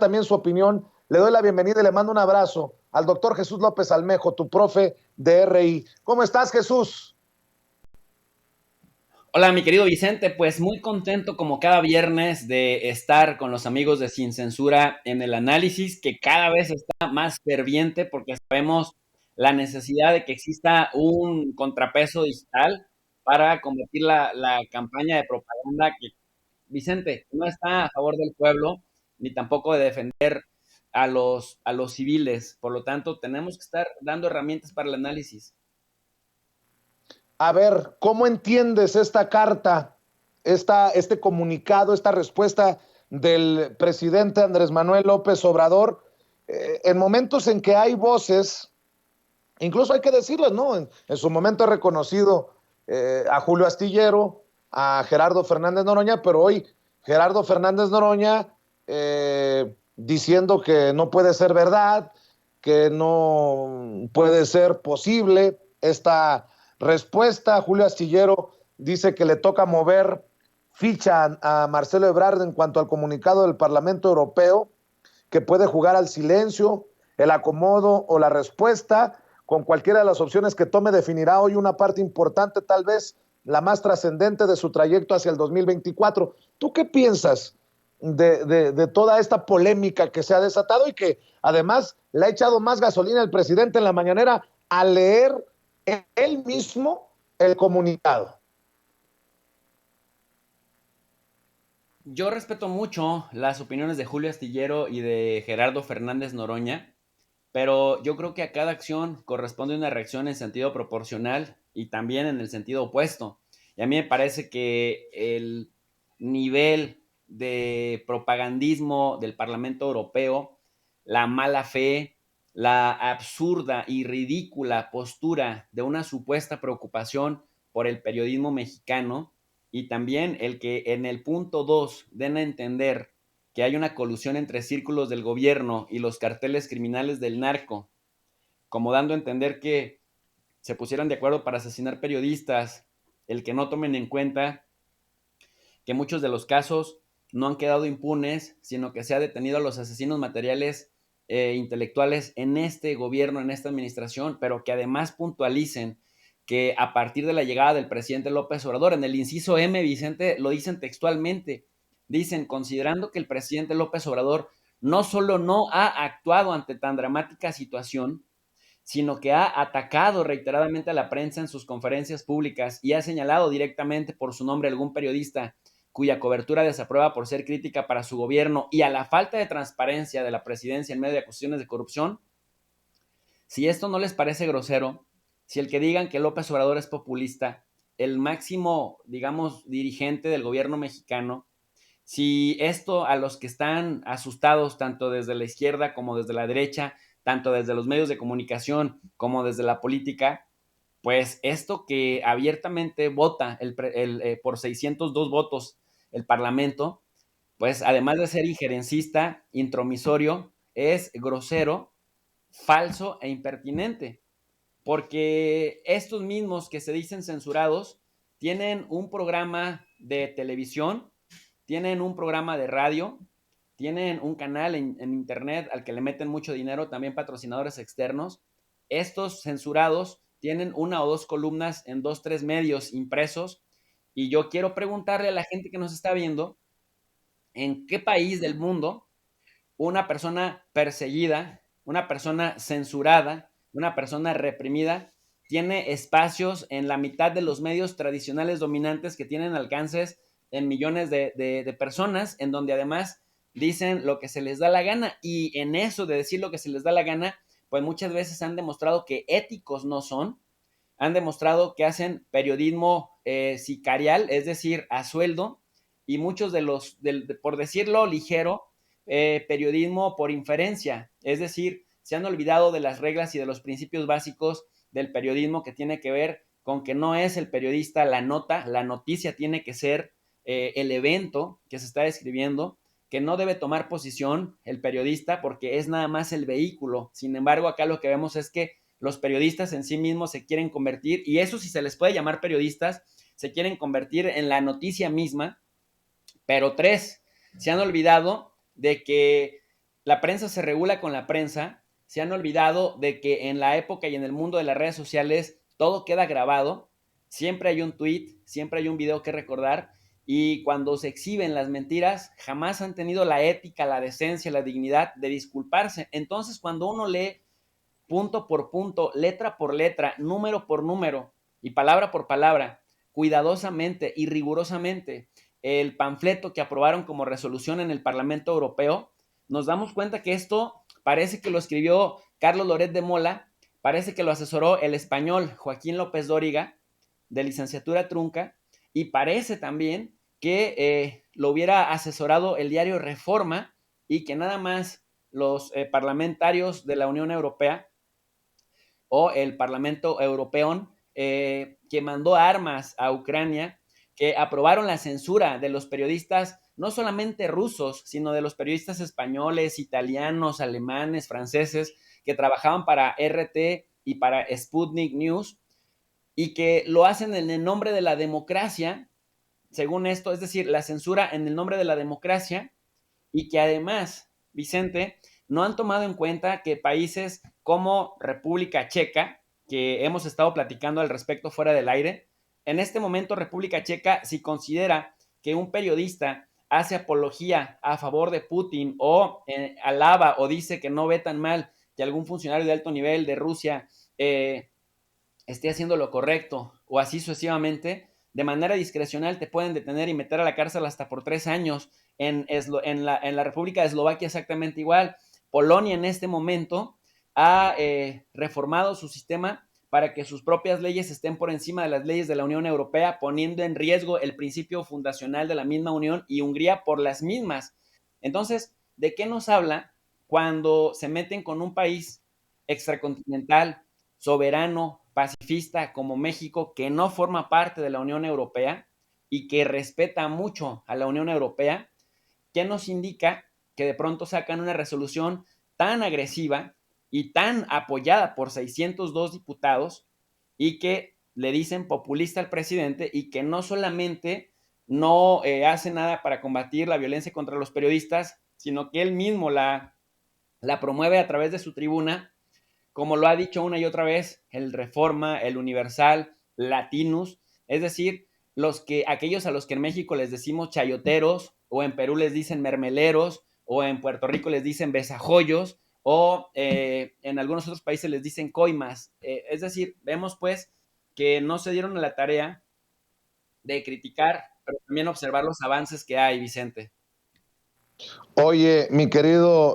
también su opinión. Le doy la bienvenida y le mando un abrazo al doctor Jesús López Almejo, tu profe de RI. ¿Cómo estás, Jesús? Hola, mi querido Vicente, pues muy contento como cada viernes de estar con los amigos de Sin Censura en el análisis, que cada vez está más ferviente porque sabemos la necesidad de que exista un contrapeso digital para combatir la campaña de propaganda que, Vicente, no está a favor del pueblo ni tampoco de defender a los civiles. Por lo tanto, tenemos que estar dando herramientas para el análisis. A ver, ¿cómo entiendes esta carta, este comunicado, esta respuesta del presidente Andrés Manuel López Obrador, en momentos en que hay voces, incluso hay que decirlo, ¿no? En su momento he reconocido a Julio Astillero, a Gerardo Fernández Noroña, pero hoy Gerardo Fernández Noroña diciendo que no puede ser verdad, que no puede ser posible esta respuesta. Julio Astillero dice que le toca mover ficha a Marcelo Ebrard en cuanto al comunicado del Parlamento Europeo, que puede jugar al silencio, el acomodo o la respuesta. Con cualquiera de las opciones que tome, definirá hoy una parte importante, tal vez la más trascendente de su trayecto hacia el 2024. ¿Tú qué piensas de toda esta polémica que se ha desatado y que además le ha echado más gasolina el presidente en la mañanera al leer él mismo el comunicado? Yo respeto mucho las opiniones de Julio Astillero y de Gerardo Fernández Noroña, pero yo creo que a cada acción corresponde una reacción en sentido proporcional y también en el sentido opuesto. Y a mí me parece que el nivel de propagandismo del Parlamento Europeo, la mala fe, la absurda y ridícula postura de una supuesta preocupación por el periodismo mexicano y también el que en el punto 2 den a entender que hay una colusión entre círculos del gobierno y los carteles criminales del narco, como dando a entender que se pusieran de acuerdo para asesinar periodistas, el que no tomen en cuenta que muchos de los casos no han quedado impunes, sino que se ha detenido a los asesinos materiales intelectuales en este gobierno, en esta administración, pero que además puntualicen que a partir de la llegada del presidente López Obrador, en el inciso M, Vicente, lo dicen textualmente, dicen, considerando que el presidente López Obrador no solo no ha actuado ante tan dramática situación, sino que ha atacado reiteradamente a la prensa en sus conferencias públicas y ha señalado directamente por su nombre a algún periodista cuya cobertura desaprueba por ser crítica para su gobierno y a la falta de transparencia de la presidencia en medio de acusaciones de corrupción. Si esto no les parece grosero, si el que digan que López Obrador es populista, el máximo, digamos, dirigente del gobierno mexicano, si esto a los que están asustados tanto desde la izquierda como desde la derecha, tanto desde los medios de comunicación como desde la política, pues esto que abiertamente vota por 602 votos el Parlamento, pues además de ser injerencista, intromisorio, es grosero, falso e impertinente, porque estos mismos que se dicen censurados tienen un programa de televisión, tienen un programa de radio, tienen un canal en internet al que le meten mucho dinero, también patrocinadores externos. Estos censurados tienen una o dos columnas en dos, tres medios impresos. Y yo quiero preguntarle a la gente que nos está viendo, ¿en qué país del mundo una persona perseguida, una persona censurada, una persona reprimida, tiene espacios en la mitad de los medios tradicionales dominantes que tienen alcances en millones de personas, en donde además dicen lo que se les da la gana? Y en eso de decir lo que se les da la gana, pues muchas veces han demostrado que éticos no son, han demostrado que hacen periodismo sicarial, es decir, a sueldo, y muchos por decirlo ligero, periodismo por inferencia, es decir, se han olvidado de las reglas y de los principios básicos del periodismo que tiene que ver con que no es el periodista la nota, la noticia tiene que ser el evento que se está describiendo, que no debe tomar posición el periodista porque es nada más el vehículo. Sin embargo, acá lo que vemos es que los periodistas en sí mismos se quieren convertir, y eso si se les puede llamar periodistas, se quieren convertir en la noticia misma, pero tres, se han olvidado de que la prensa se regula con la prensa, se han olvidado de que en la época y en el mundo de las redes sociales todo queda grabado, siempre hay un tweet, siempre hay un video que recordar, y cuando se exhiben las mentiras, jamás han tenido la ética, la decencia, la dignidad de disculparse. Entonces, cuando uno lee punto por punto, letra por letra, número por número y palabra por palabra, cuidadosamente y rigurosamente, el panfleto que aprobaron como resolución en el Parlamento Europeo, nos damos cuenta que esto parece que lo escribió Carlos Loret de Mola, parece que lo asesoró el español Joaquín López Dóriga, de licenciatura trunca, y parece también que lo hubiera asesorado el diario Reforma, y que nada más los parlamentarios de la Unión Europea o el Parlamento Europeo, que mandó armas a Ucrania, que aprobaron la censura de los periodistas, no solamente rusos, sino de los periodistas españoles, italianos, alemanes, franceses, que trabajaban para RT y para Sputnik News, y que lo hacen en el nombre de la democracia, según esto, es decir, la censura en el nombre de la democracia, y que además, Vicente, no han tomado en cuenta que países como República Checa, que hemos estado platicando al respecto fuera del aire, en este momento República Checa, si considera que un periodista hace apología a favor de Putin o alaba o dice que no ve tan mal que algún funcionario de alto nivel de Rusia esté haciendo lo correcto o así sucesivamente, de manera discrecional te pueden detener y meter a la cárcel hasta por 3 años. En la República de Eslovaquia exactamente igual. Polonia en este momento ha reformado su sistema para que sus propias leyes estén por encima de las leyes de la Unión Europea, poniendo en riesgo el principio fundacional de la misma Unión, y Hungría por las mismas. Entonces, ¿de qué nos habla cuando se meten con un país extracontinental, soberano, pacifista como México, que no forma parte de la Unión Europea y que respeta mucho a la Unión Europea? ¿Qué nos indica que de pronto sacan una resolución tan agresiva y tan apoyada por 602 diputados, y que le dicen populista al presidente, y que no solamente no hace nada para combatir la violencia contra los periodistas, sino que él mismo la promueve a través de su tribuna, como lo ha dicho una y otra vez el Reforma, el Universal, Latinus, es decir, aquellos a los que en México les decimos chayoteros, o en Perú les dicen mermeleros, o en Puerto Rico les dicen besajoyos, o en algunos otros países les dicen coimas. Es decir, vemos pues que no se dieron a la tarea de criticar, pero también observar los avances que hay, Vicente. Oye, mi querido